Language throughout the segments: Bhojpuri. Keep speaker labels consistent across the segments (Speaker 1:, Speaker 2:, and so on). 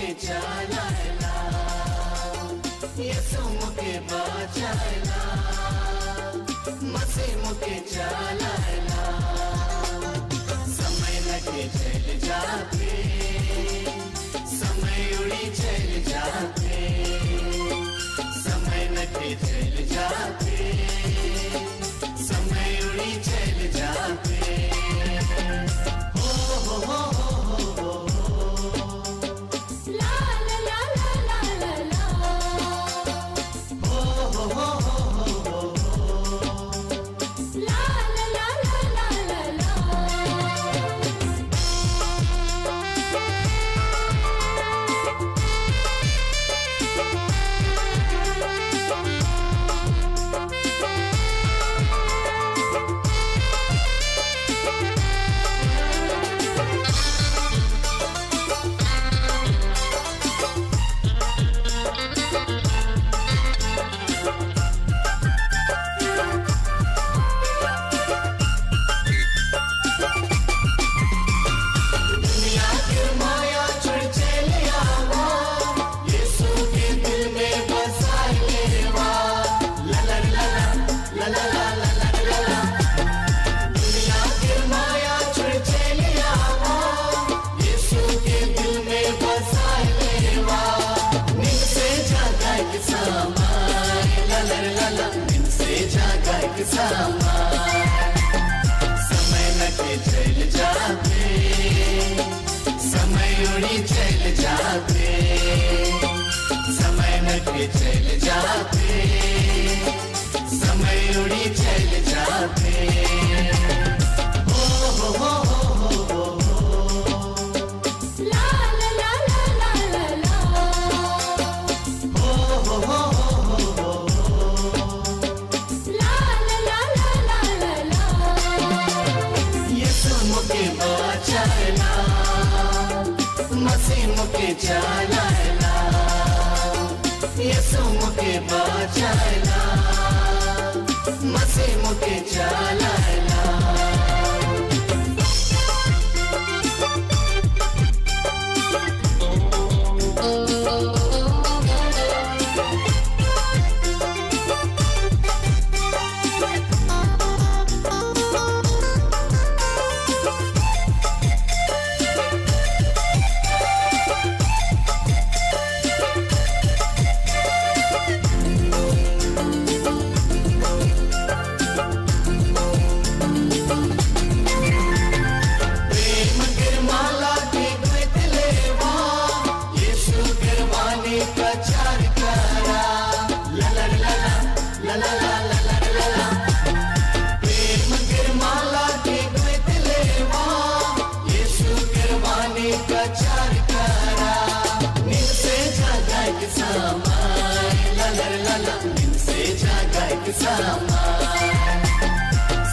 Speaker 1: मुके चलाएला, यसु मुके बचाएला, मसीह मुके चलाएला। समय लगे चल जाते, समय उड़ी चल जाते, समय लगे चल जाते, समय उड़ी चल जाते। हो ला ला ला ला ला ला ला। हो ला ला ला ला ला ला ला। समय लगे चल जाते, समय उड़ी चल जाते, समय लगे चल जाते, समय उड़ी चल जाते। हो ला ला ला ला ला ला ला। हो ला ला ला ला ला ला ला। यसु मुके बचाएला, मसीह मुके चलाएला, यसु मुके बचाएला, मसीह मुके चलाएला।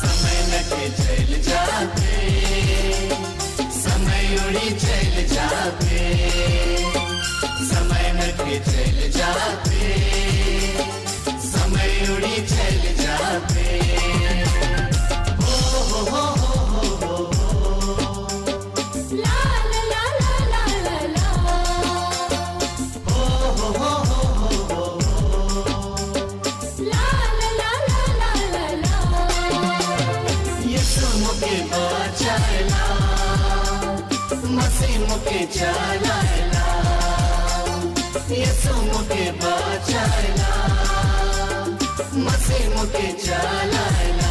Speaker 1: समय लगे चल जाते, समय उड़ी चल जाते, समय लगे चल जाते, समय उड़ी चल जाते। हो ला ला ला ला ला ला ला। हो ला ला ला ला ला ला ला। यसु मुके बचाएला, मसीह मुके चलाएला, यसु मुके बचाएला, मसीह मुके चलाएला।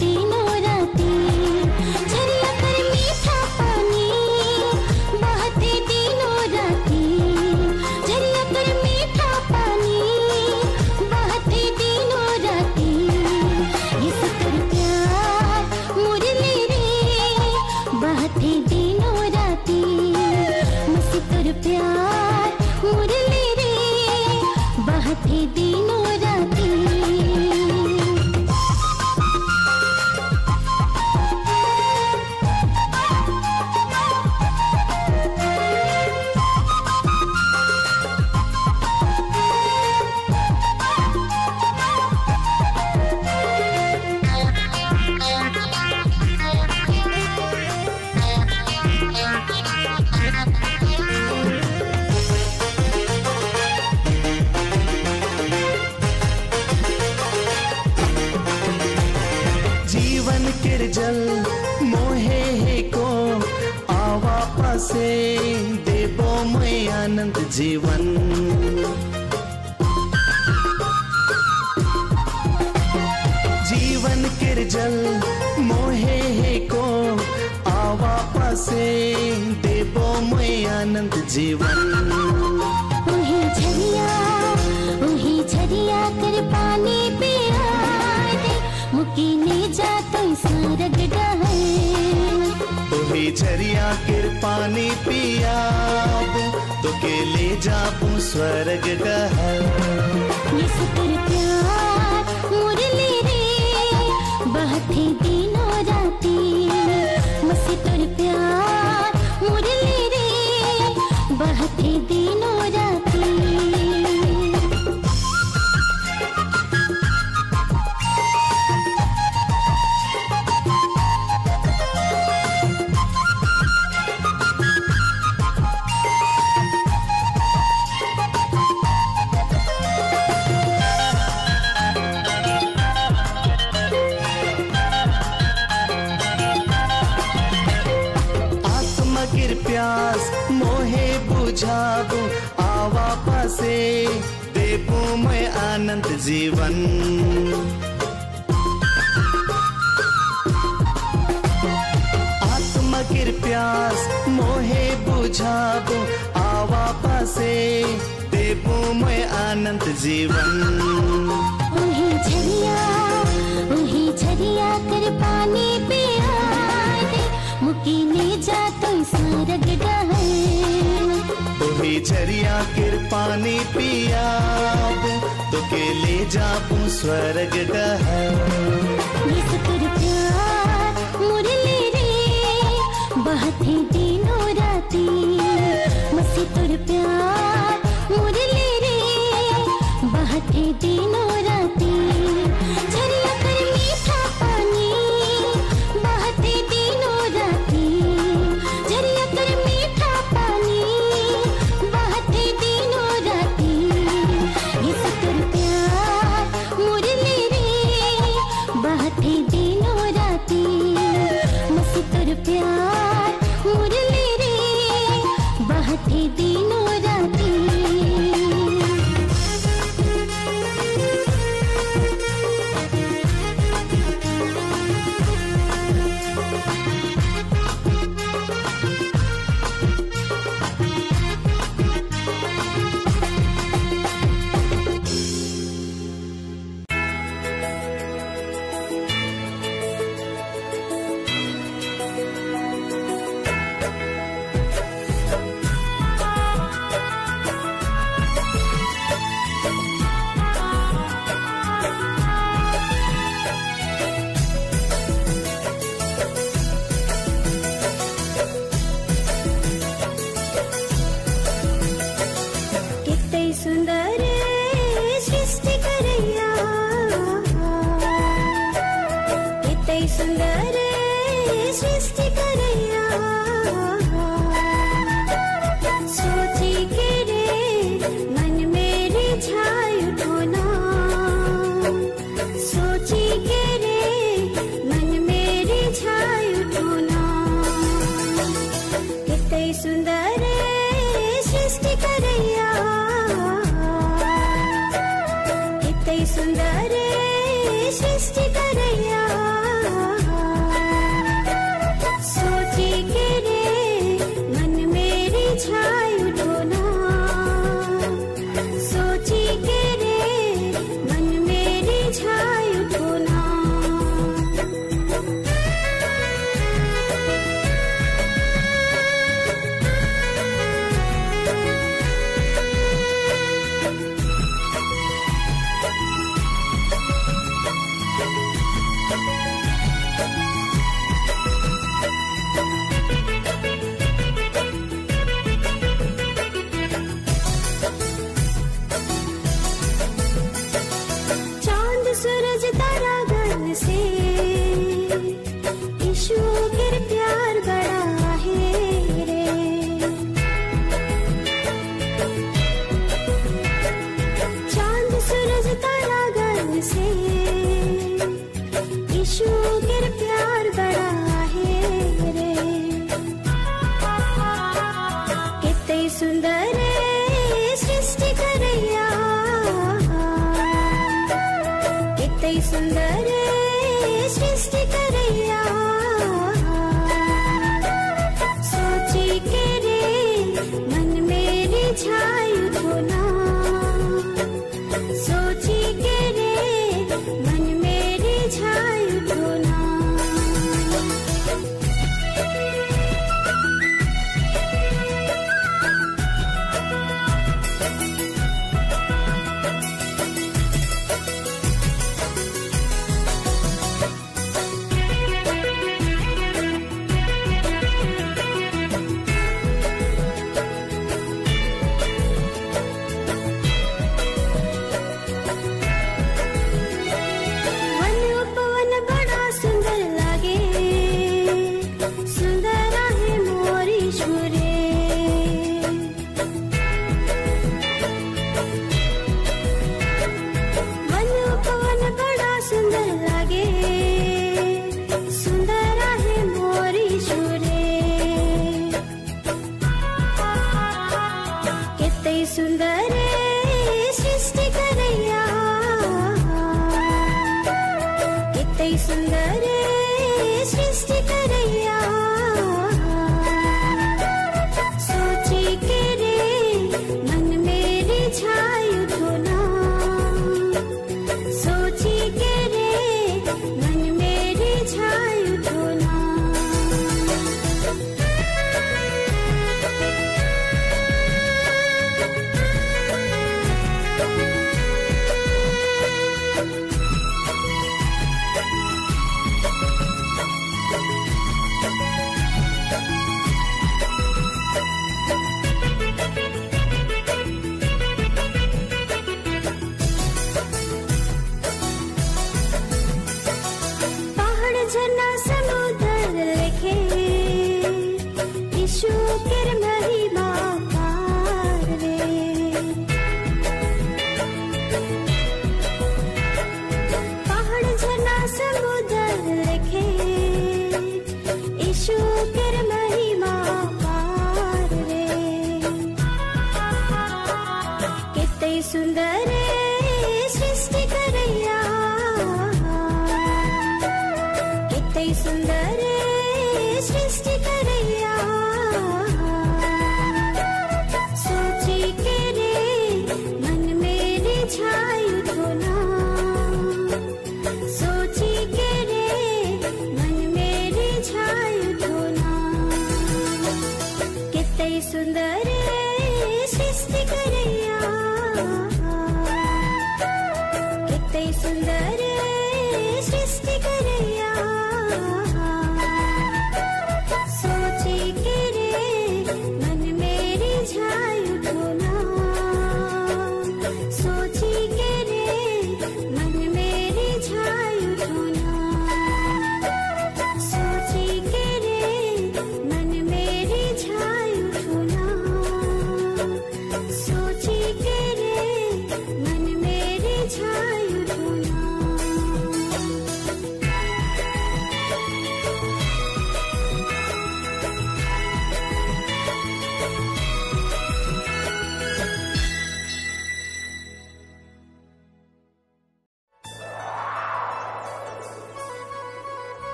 Speaker 1: दिनों राती, झरिया कर मीठा पानी बहते दिनों राती, झरिया कर मीठा पानी बहते दिनों राती। ये सकर प्यार मुरली रे बहते दिनों राती, मस्तर प्यार मुरली रे बहते दिनों राती।
Speaker 2: जीवन किरजल मोहे हे को आवा पासे देवो मैं आनंद जीवन। जीवन किरजल मोहे हे को आवा पासे देवो मैं आनंद जीवन।
Speaker 1: उही झरिया कर पानी पिया दे, मुकीने जा तो स्वर्ग डहल।
Speaker 2: तुम्ही झरिया कर पानी पियाबू तो के ले जाबू स्वर्ग डहल।
Speaker 1: ये सकर प्यार मुरली रे बहते दिनों राती, मस्तर प्यार मुरली रे बहते दिनों राती।
Speaker 2: गिर प्यास मोहे बुझाबू आवा पासे देबू मैं आनंद जीवन। आत्मा गिर प्यास मोहे बुझाबू आवा पासे देबू मैं आनंद जीवन।
Speaker 1: उही झरिया कर पानी पिया दे, मुकीने जा तो स्वर्ग डहल।
Speaker 2: तुम्ही झरिया गिर पानी पियाबू तो के ले जाबू स्वर्ग डहल।
Speaker 1: ये सकर प्यार मुरली रे बहते दिनों राती, मस्तर प्यार मुरली रे बहते दिनों राती। झरिया कर मीठा पानी बहते दिनों राती, झरिया कर मीठा पानी बहते दिनों राती। ये सकर प्यार मुरली रे बहते दिनों राती, मस्तर प्यार मुरली रे बहते दिनों राती। सुंदर सृष्टि करैया, कितै सुंदर सृष्टि करैया। सोची के रे मन मेरे छाय उठोना, सोची के रे मन मेरे छाय उठोना। कितै सुंदर सृष्टि करैया, कितै सुंदर सृष्टि करैया। सूरज तारा गगन से, यीशु के प्यार बड़ा है रे। चांद सूरज तारा गगन से, यीशु के प्यार बड़ा है रे। कितने सुंदर सृष्टि करैया, कितने सुंदर सृष्टि करैया। सोची के रे मन मेरी छायु धोना, सोची के रे मन मेरी छायु धोना। सुंदर सृष्टि करैया, कितने सुंदर सृष्टि करैया। सोची के रे मन मेरी छायु धोना, सोची के रे मन मेरी छायु धोना। झरना समुद्र लिखे, यीशु के महिमा पार रे। पहाड़ झरना समुद्र लिखे, यीशु के महिमा पार रे। कितने सुंदर सृष्टि करैया, कितने सुंदर सृष्टि करैया। सोची के रे मन मेरी छायु धोना, सोची के रे मन मेरी छायु धोना। कितने सुंदर सृष्टि करैया, कितने सुंदर सृष्टि